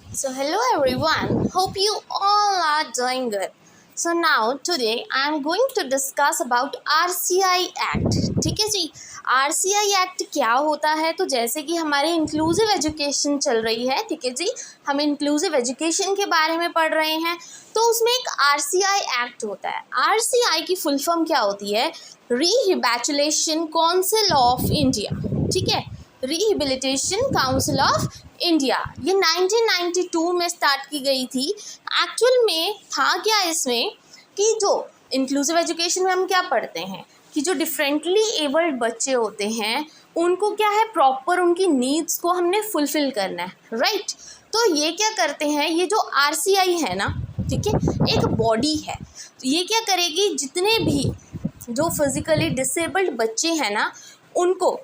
So hello everyone, hope you all are doing good. So now today I am going to discuss about RCI Act. ठीक है जी, RCI Act क्या होता है? तो जैसे कि हमारे इंक्लूसिव एजुकेशन चल रही है, ठीक है जी, हम इंक्लूसिव एजुकेशन के बारे में पढ़ रहे हैं, तो उसमें एक RCI Act होता है। RCI की फुल फॉर्म क्या होती है? रिहेबिलिटेशन काउंसिल ऑफ इंडिया, ठीक है, रिहेबिलिटेशन काउंसिल ऑफ इंडिया। ये 1992 में स्टार्ट की गई थी। एक्चुअल में था क्या इसमें कि जो इंक्लूसिव एजुकेशन में हम क्या पढ़ते हैं कि जो डिफरेंटली एबल्ड बच्चे होते हैं उनको क्या है, प्रॉपर उनकी नीड्स को हमने फुलफिल करना है, राइट। तो ये क्या करते हैं, ये जो RCI है ना, ठीक है, एक बॉडी है, तो ये क्या करेगी, जितने भी जो फिजिकली डिसेबल्ड बच्चे हैं ना उनको,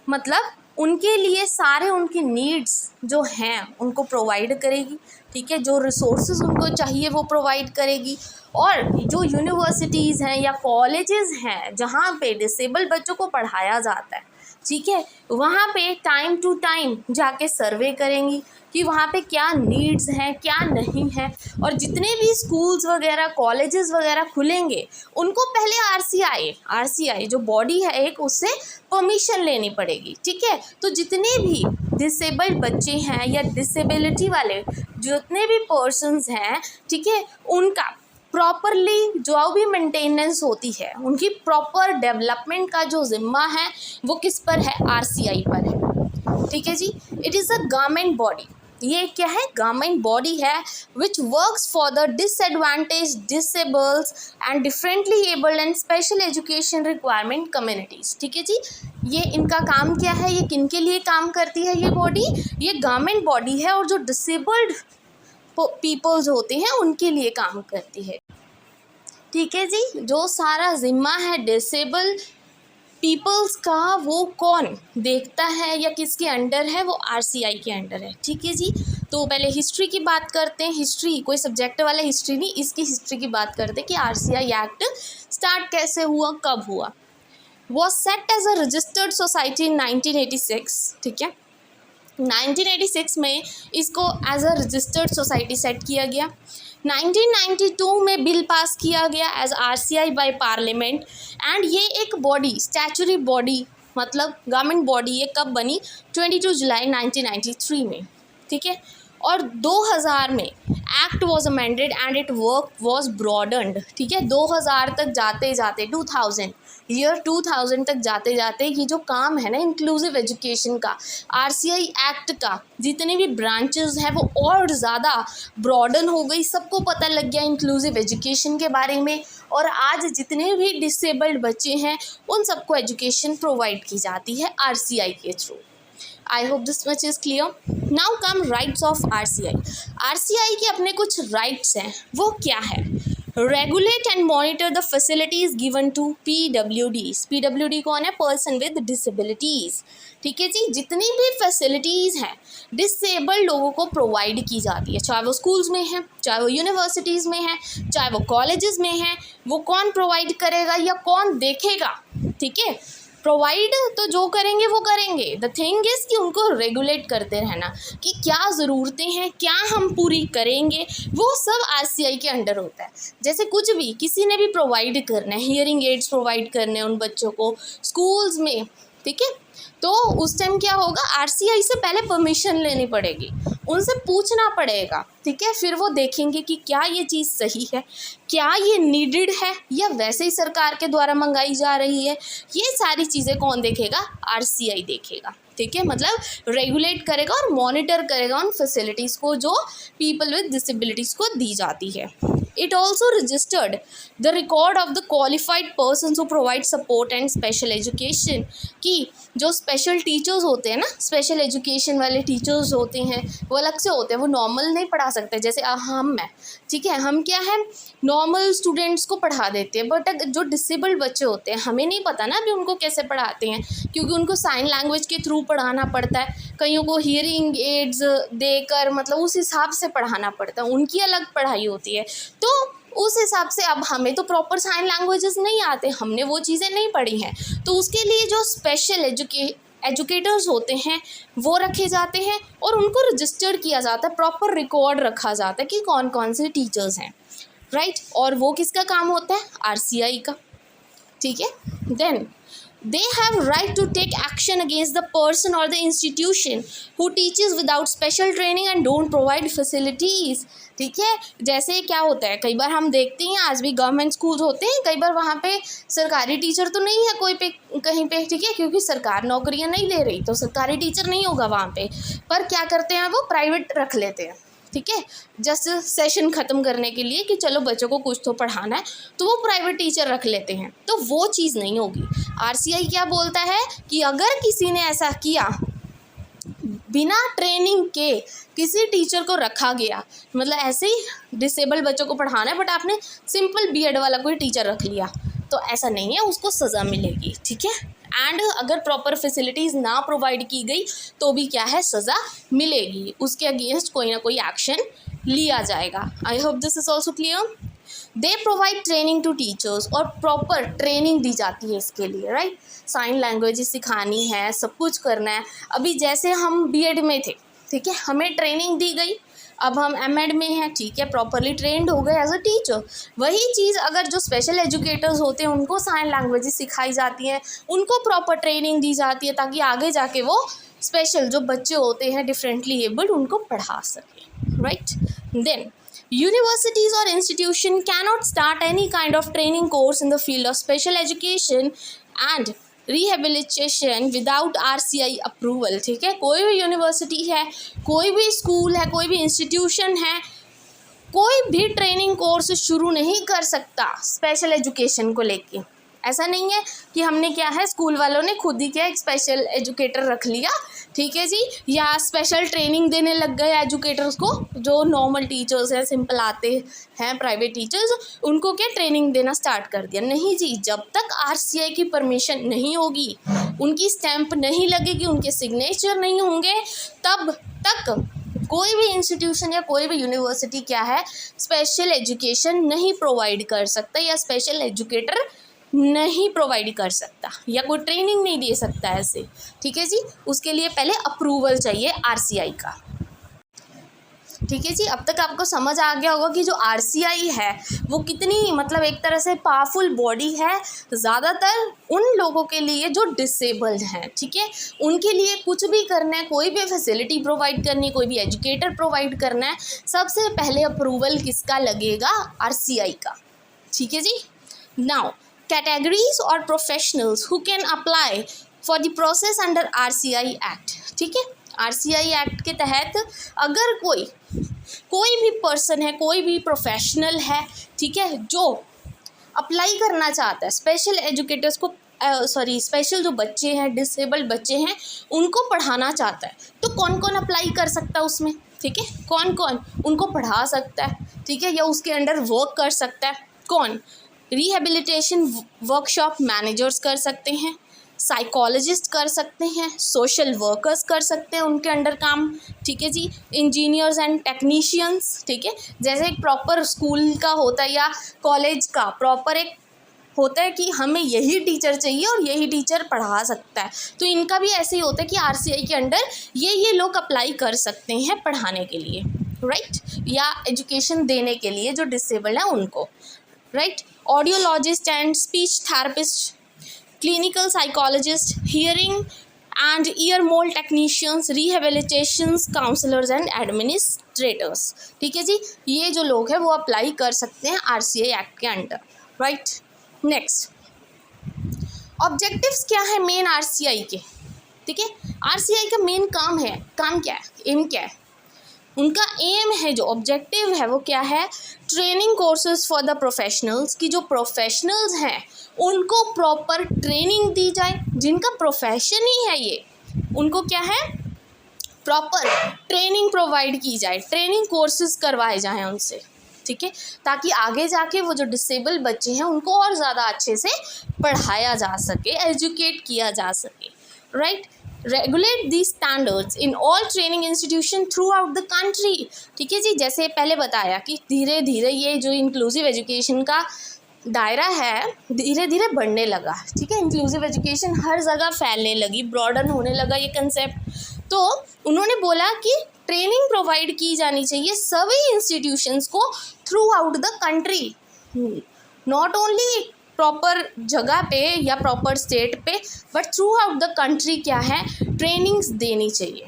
मतलब उनके लिए सारे उनकी नीड्स जो हैं उनको प्रोवाइड करेगी, ठीक है, जो रिसोर्सेज उनको चाहिए वो प्रोवाइड करेगी। और जो यूनिवर्सिटीज़ हैं या कॉलेजेस हैं जहाँ पे डिसेबल्ड बच्चों को पढ़ाया जाता है, ठीक है, वहाँ पे टाइम टू टाइम जाके सर्वे करेंगी कि वहाँ पे क्या नीड्स हैं क्या नहीं है। और जितने भी स्कूल्स वगैरह कॉलेजेस वगैरह खुलेंगे उनको पहले RCI जो बॉडी है एक, उससे परमिशन लेनी पड़ेगी, ठीक है। तो जितने भी डिसेबल्ड बच्चे हैं या डिसेबिलिटी वाले जितने भी पर्सन्स हैं, ठीक है, उनका प्रॉपरली जो भी मेंटेनेंस होती है, उनकी प्रॉपर डेवलपमेंट का जो जिम्मा है वो किस पर है, RCI पर है, ठीक है जी। It is a government body, ये क्या है, गवर्नमेंट बॉडी है which works for the disadvantage, disables and differently abled and special education requirement communities, ठीक है जी। ये इनका काम क्या है, ये किन के लिए काम करती है ये बॉडी, ये गवर्नमेंट बॉडी है और जो डिसेबल्ड पीपल्स होते हैं उनके लिए काम करती है, ठीक है जी। जो सारा जिम्मा है डिसेबल पीपल्स का वो कौन देखता है या किसके अंडर है, वो RCI के अंडर है, ठीक है जी। तो पहले हिस्ट्री की बात करते हैं। हिस्ट्री कोई सब्जेक्ट वाला हिस्ट्री नहीं, इसकी हिस्ट्री की बात करते हैं कि RCI एक्ट स्टार्ट कैसे हुआ, कब हुआ। Was set as a registered society in 1986, ठीक है, 1986 में इसको as a registered society set किया गया। 1992 में बिल पास किया गया as RCI by parliament. And ये एक बॉडी, स्टैचुरी बॉडी मतलब गवर्नमेंट बॉडी, ये कब बनी, 22 जुलाई 1993 में, ठीक है। और 2000 में act was amended and it work was broadened, ठीक है। 2000 तक जाते जाते 2000 तक जाते जाते ये जो काम है ना इंक्लूसिव एजुकेशन का, RCI एक्ट का, जितने भी ब्रांचेस हैं वो और ज़्यादा ब्रॉडन हो गई, सबको पता लग गया इंक्लूसिव एजुकेशन के बारे में। और आज जितने भी डिसेबल्ड बच्चे हैं उन सबको एजुकेशन प्रोवाइड की जाती है RCI के through. I hope this much is clear. Now come rights of RCI। RCI के अपने कुछ राइट्स हैं, वो क्या है, regulate and monitor the facilities given to PWDs। PWD कौन है, पर्सन विद डिसेबिलिटीज़, ठीक है जी। जितनी भी फैसिलिटीज़ हैं डिसेबल्ड लोगों को प्रोवाइड की जाती है, चाहे वो स्कूल्स में हैं, चाहे वो यूनिवर्सिटीज़ में हैं, चाहे वो कॉलेजेस में हैं, वो कौन प्रोवाइड करेगा या कौन देखेगा, ठीक है। प्रोवाइड तो जो करेंगे वो करेंगे, द थिंग इज़ कि उनको रेगुलेट करते रहना कि क्या ज़रूरतें हैं, क्या हम पूरी करेंगे, वो सब RCI के अंडर होता है। जैसे कुछ भी किसी ने भी प्रोवाइड करना है, हियरिंग एड्स प्रोवाइड करने हैं उन बच्चों को स्कूल्स में, ठीक है, तो उस टाइम क्या होगा, RCI से पहले परमिशन लेनी पड़ेगी, उनसे पूछना पड़ेगा, ठीक है। फिर वो देखेंगे कि क्या ये चीज़ सही है, क्या ये नीडेड है या वैसे ही सरकार के द्वारा मंगाई जा रही है। ये सारी चीज़ें कौन देखेगा, RCI देखेगा, ठीक है। मतलब रेगुलेट करेगा और मॉनिटर करेगा उन फैसिलिटीज़ को जो पीपल विद डिसेबिलिटीज़ को दी जाती है। It also registered the record of the qualified persons who provide support and special education, कि जो स्पेशल टीचर्स होते हैं ना, स्पेशल एजुकेशन वाले टीचर्स होते हैं वो अलग से होते हैं, वो नॉर्मल नहीं पढ़ा सकते। जैसे हम हैं, ठीक है, हम क्या है नॉर्मल स्टूडेंट्स को पढ़ा देते हैं, बट जो डिसेबल्ड बच्चे होते हैं हमें नहीं पता ना अभी उनको कैसे पढ़ाते हैं, क्योंकि उनको साइन लैंग्वेज के थ्रू पढ़ाना पड़ता है, कईयों को हियरिंग एड्स देकर मतलब उस हिसाब से पढ़ाना पड़ता है, उनकी अलग पढ़ाई होती है। तो उस हिसाब से अब हमें तो प्रॉपर साइन लैंग्वेजेस नहीं आते, हमने वो चीज़ें नहीं पढ़ी हैं, तो उसके लिए जो स्पेशल एजुकेटर्स होते हैं वो रखे जाते हैं और उनको रजिस्टर्ड किया जाता है, प्रॉपर रिकॉर्ड रखा जाता है कि कौन कौन से टीचर्स हैं, राइट। और वो किसका काम होता है? RCI का, ठीक है। Then they have right to take action against the person or the institution who teaches without special training and don't provide facilities, ठीक है। जैसे क्या होता है, कई बार हम देखते हैं आज भी गवर्नमेंट स्कूल होते हैं, कई बार वहाँ पे सरकारी टीचर तो नहीं है कोई पे कहीं पे, ठीक है, क्योंकि सरकार नौकरियाँ नहीं दे रही तो सरकारी टीचर नहीं होगा वहाँ पे, पर क्या करते हैं वो प्राइवेट रख लेते हैं, ठीक है, जस्ट सेशन ख़त्म करने के लिए कि चलो बच्चों को कुछ तो पढ़ाना है तो वो प्राइवेट टीचर रख लेते हैं। तो वो चीज़ नहीं होगी। RCI क्या बोलता है कि अगर किसी ने ऐसा किया, बिना ट्रेनिंग के किसी टीचर को रखा गया, मतलब ऐसे ही डिसेबल बच्चों को पढ़ाना है बट आपने सिंपल B.Ed वाला कोई टीचर रख लिया, तो ऐसा नहीं है, उसको सज़ा मिलेगी, ठीक है। एंड अगर प्रॉपर फैसिलिटीज़ ना प्रोवाइड की गई तो भी क्या है, सज़ा मिलेगी, उसके अगेंस्ट कोई ना कोई एक्शन लिया जाएगा। I hope this is also clear. They provide training to teachers, और प्रॉपर ट्रेनिंग दी जाती है इसके लिए, राइट। साइन लैंग्वेज सिखानी है, सब कुछ करना है। अभी जैसे हम B.Ed में थे, ठीक है, हमें ट्रेनिंग दी गई, अब हम M.Ed में हैं, ठीक है, प्रॉपरली ट्रेंड हो गए एज अ टीचर। वही चीज़ अगर जो स्पेशल एजुकेटर्स होते हैं उनको साइन लैंग्वेज सिखाई जाती हैं, उनको प्रॉपर ट्रेनिंग दी जाती है ताकि आगे जाके वो स्पेशल जो बच्चे होते हैं डिफरेंटली एबल्ड उनको पढ़ा सकें, right. Then universities or institution cannot start any kind of training course in the field of special education and rehabilitation without RCI approval, ठीक है। कोई भी यूनिवर्सिटी है, कोई भी स्कूल है, कोई भी इंस्टीट्यूशन है, कोई भी ट्रेनिंग कोर्स शुरू नहीं कर सकता स्पेशल एजुकेशन को लेके। ऐसा नहीं है कि हमने क्या है, स्कूल वालों ने खुद ही क्या एक स्पेशल एजुकेटर रख लिया, ठीक है जी, या स्पेशल ट्रेनिंग देने लग गए एजुकेटर्स को, जो नॉर्मल टीचर्स हैं, सिंपल आते हैं प्राइवेट टीचर्स, उनको क्या ट्रेनिंग देना स्टार्ट कर दिया। नहीं जी, जब तक RCI की परमिशन नहीं होगी, उनकी स्टैंप नहीं लगेगी, उनके सिग्नेचर नहीं होंगे, तब तक कोई भी इंस्टीट्यूशन या कोई भी यूनिवर्सिटी क्या है, स्पेशल एजुकेशन नहीं प्रोवाइड कर सकता या स्पेशल एजुकेटर नहीं प्रोवाइड कर सकता या कोई ट्रेनिंग नहीं दे सकता ऐसे, ठीक है जी। उसके लिए पहले अप्रूवल चाहिए RCI का, ठीक है जी। अब तक आपको समझ आ गया होगा कि जो RCI है वो कितनी मतलब एक तरह से पावरफुल बॉडी है, ज़्यादातर उन लोगों के लिए जो डिसेबल्ड हैं, ठीक है, उनके लिए कुछ भी करना है, कोई भी फैसिलिटी प्रोवाइड करनी है, कोई भी एजुकेटर प्रोवाइड करना है, सबसे पहले अप्रूवल किसका लगेगा? RCI का, ठीक है जी। Now categories or professionals who can apply for the process under RCI Act, ठीक है। RCI Act के तहत अगर कोई भी पर्सन है, कोई भी प्रोफेशनल है, ठीक है, जो अप्लाई करना चाहता है स्पेशल एजुकेटर्स को, स्पेशल जो बच्चे हैं, डिसेबल्ड बच्चे हैं, उनको पढ़ाना चाहता है, तो कौन कौन अप्लाई कर सकता है उसमें, ठीक है, कौन कौन उनको पढ़ा सकता है, ठीक है, या उसके अंडर वर्क कर सकता है, कौन? रिहेबिलिटेशन वर्कशॉप मैनेजर्स कर सकते हैं, साइकोलॉजिस्ट कर सकते हैं, सोशल वर्कर्स कर सकते हैं उनके अंडर काम, ठीक है जी, इंजीनियर्स एंड टेक्नीशियंस, ठीक है। जैसे एक प्रॉपर स्कूल का होता है या कॉलेज का प्रॉपर एक होता है कि हमें यही टीचर चाहिए और यही टीचर पढ़ा सकता है, तो इनका भी ऐसे ही होता है कि RCI के अंडर ये लोग अप्लाई कर सकते हैं पढ़ाने के लिए, राइट, या एजुकेशन देने के लिए जो डिसेबल्ड है उनको, right. Audiologist and speech therapist, clinical psychologist, hearing and ear mould technicians, rehabilitations counsellors and administrators, ठीक है जी, ये जो लोग हैं वो अप्लाई कर सकते हैं RCI एक्ट के अंडर, राइट। नेक्स्ट, ऑब्जेक्टिव्स क्या है मेन RCI के, ठीक है। RCI का मेन काम क्या है, एम क्या है, उनका एम है, जो ऑब्जेक्टिव है वो क्या है? Training courses for the professionals, की जो प्रोफेशनल्स हैं उनको प्रॉपर ट्रेनिंग दी जाए, जिनका प्रोफेशन ही है ये, उनको क्या है? प्रॉपर ट्रेनिंग प्रोवाइड की जाए, ट्रेनिंग कोर्सेज करवाए जाएं उनसे, ठीक है, ताकि आगे जाके वो जो डिसेबल बच्चे हैं उनको और ज़्यादा अच्छे से पढ़ाया जा सके, एजुकेट किया जा सके, right. Regulate the standards in all training institution through out the country, ठीक है जी। जैसे पहले बताया कि धीरे धीरे ये जो इंक्लूसिव एजुकेशन का दायरा है धीरे धीरे बढ़ने लगा, ठीक है। इंक्लूसिव एजुकेशन हर जगह फैलने लगी, ब्रॉडन होने लगा ये कंसेप्ट। तो उन्होंने बोला कि ट्रेनिंग प्रोवाइड की जानी चाहिए सभी इंस्टीट्यूशंस को through out the country, not only proper जगह पे या प्रॉपर स्टेट पे, but through out the country क्या है, ट्रेनिंग्स देनी चाहिए,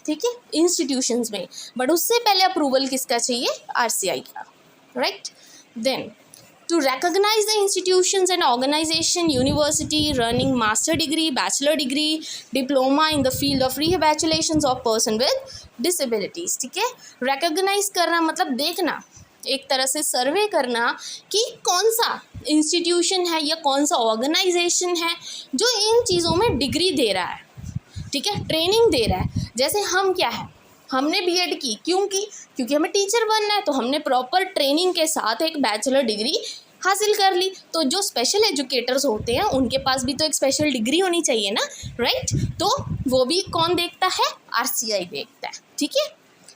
ठीक है, इंस्टीट्यूशंस में। बट उससे पहले अप्रूवल किसका चाहिए, RCI का, right. Then to recognize the institutions and organization, university running master degree, bachelor degree, diploma in the field of rehabilitations of person with disabilities, ठीक है। recognize करना मतलब देखना, एक तरह से सर्वे करना कि कौन सा इंस्टीट्यूशन है या कौन सा ऑर्गेनाइजेशन है जो इन चीज़ों में डिग्री दे रहा है, ठीक है, ट्रेनिंग दे रहा है। जैसे हम क्या है, हमने BEd की, क्योंकि हमें टीचर बनना है, तो हमने प्रॉपर ट्रेनिंग के साथ एक बैचलर डिग्री हासिल कर ली। तो जो स्पेशल एजुकेटर्स होते हैं उनके पास भी तो एक स्पेशल डिग्री होनी चाहिए ना, राइट। तो वो भी कौन देखता है, RCI देखता है, ठीक है।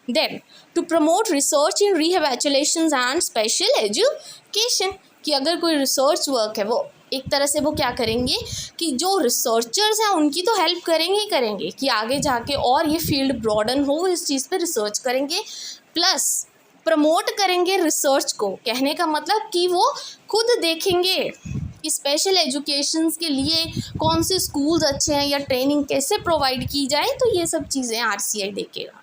Then to promote research in rehabilitations and special education, कि अगर कोई रिसर्च वर्क है वो एक तरह से वो क्या करेंगे कि जो रिसर्चर्स हैं उनकी तो हेल्प करेंगे ही करेंगे कि आगे जाके और ये फील्ड ब्रॉडन हो, इस चीज़ पे रिसर्च करेंगे, प्लस प्रमोट करेंगे रिसर्च को। कहने का मतलब कि वो खुद देखेंगे कि स्पेशल एजुकेशंस के लिए कौन से स्कूल्स अच्छे हैं या ट्रेनिंग कैसे प्रोवाइड की जाए, तो ये सब चीज़ें RCI देखेगा,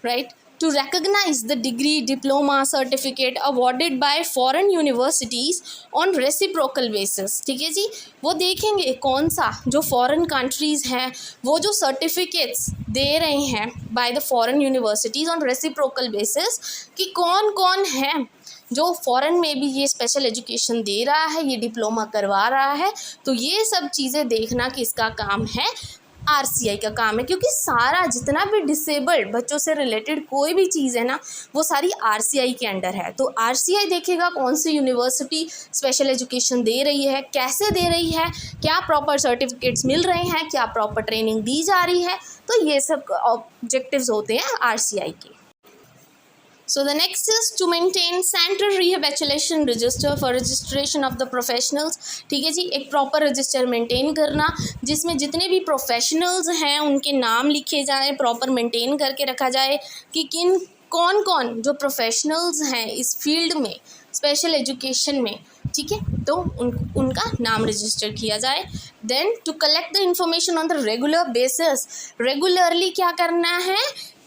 right. To recognize the degree, diploma, certificate awarded by foreign universities on reciprocal basis, ठीक है जी। वो देखेंगे कौन सा जो फॉरेन कंट्रीज़ हैं वो जो सर्टिफिकेट्स दे रहे हैं by the foreign universities on reciprocal basis, कि कौन कौन है जो फॉरेन में भी ये स्पेशल एजुकेशन दे रहा है, ये डिप्लोमा करवा रहा है। तो ये सब चीज़ें देखना किसका काम है, RCI का काम है, क्योंकि सारा जितना भी डिसेबल्ड बच्चों से रिलेटेड कोई भी चीज़ है ना वो सारी RCI के अंडर है। तो RCI देखेगा कौन सी यूनिवर्सिटी स्पेशल एजुकेशन दे रही है, कैसे दे रही है, क्या प्रॉपर सर्टिफिकेट्स मिल रहे हैं, क्या प्रॉपर ट्रेनिंग दी जा रही है। तो ये सब ऑब्जेक्टिव्स होते हैं RCI के। So the next is to maintain central rehabilitation register for registration of the professionals, ठीक है जी। एक प्रॉपर रजिस्टर मेंटेन करना जिसमें जितने भी प्रोफेशनल्स हैं उनके नाम लिखे जाएं, प्रॉपर मेंटेन करके रखा जाए कि कौन कौन जो प्रोफेशनल्स हैं इस फील्ड में स्पेशल एजुकेशन में, ठीक है, तो उनका नाम रजिस्टर किया जाए। Then to collect the information on the regular basis, regularly क्या करना है,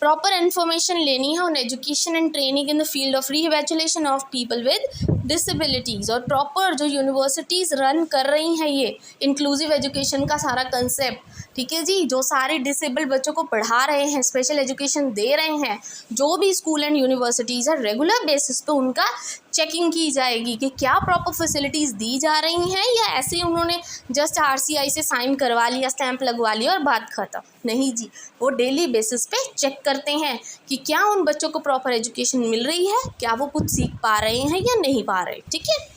प्रॉपर इन्फॉर्मेशन लेनी है on education and training in the field of rehabilitation of people with disabilities. और प्रॉपर जो यूनिवर्सिटीज़ रन कर रही हैं ये इंक्लूसिव एजुकेशन का सारा कंसेप्ट, ठीक है जी, जो सारे डिसेबल्ड बच्चों को पढ़ा रहे हैं, स्पेशल एजुकेशन दे रहे हैं, जो भी स्कूल एंड यूनिवर्सिटीज़ है, रेगुलर बेसिस पे उनका चेकिंग की जाएगी कि क्या प्रॉपर फैसिलिटीज़ दी जा रही हैं या ऐसे ही उन्होंने जस्ट RCI से साइन करवा लिया, स्टैंप लगवा लिया और बात ख़त्म। नहीं जी, वो डेली बेसिस पे चेक करते हैं कि क्या उन बच्चों को प्रॉपर एजुकेशन मिल रही है, क्या वो कुछ सीख पा रहे हैं या नहीं पा रहे, ठीक है।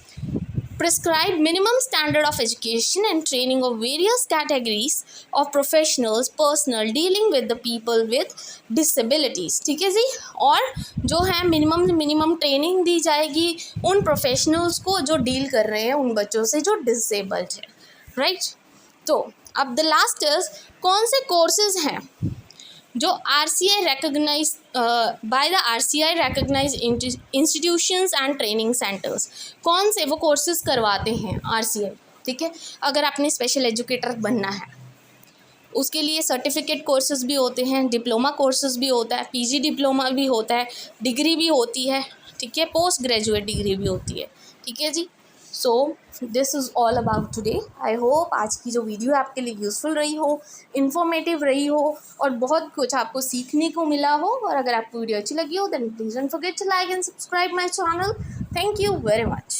Prescribe minimum standard of education and training of various categories of professionals personnel dealing with the people with disabilities, ठीक है जी। और जो है मिनिमम ट्रेनिंग दी जाएगी उन प्रोफेशनल्स को जो डील कर रहे हैं उन बच्चों से जो डिसेबल्ड है, राइट। तो अब द लास्ट इज कौन से कोर्सेज हैं जो RCI recognize by the RCI recognized institutions and training centers, कौन से वो कोर्सेज करवाते हैं RCI, ठीक है। अगर आपने स्पेशल एजुकेटर बनना है उसके लिए सर्टिफिकेट कोर्सेज भी होते हैं, डिप्लोमा कोर्सेज भी होता है, PG डिप्लोमा भी होता है, डिग्री भी होती है, ठीक है, पोस्ट ग्रेजुएट डिग्री भी होती है, ठीक है जी। So this is all about today. I hope आज की जो वीडियो आपके लिए यूज़फुल रही हो, इन्फॉर्मेटिव रही हो और बहुत कुछ आपको सीखने को मिला हो। और अगर आपको वीडियो अच्छी लगी हो then please don't forget to like and subscribe my channel. Thank you very much.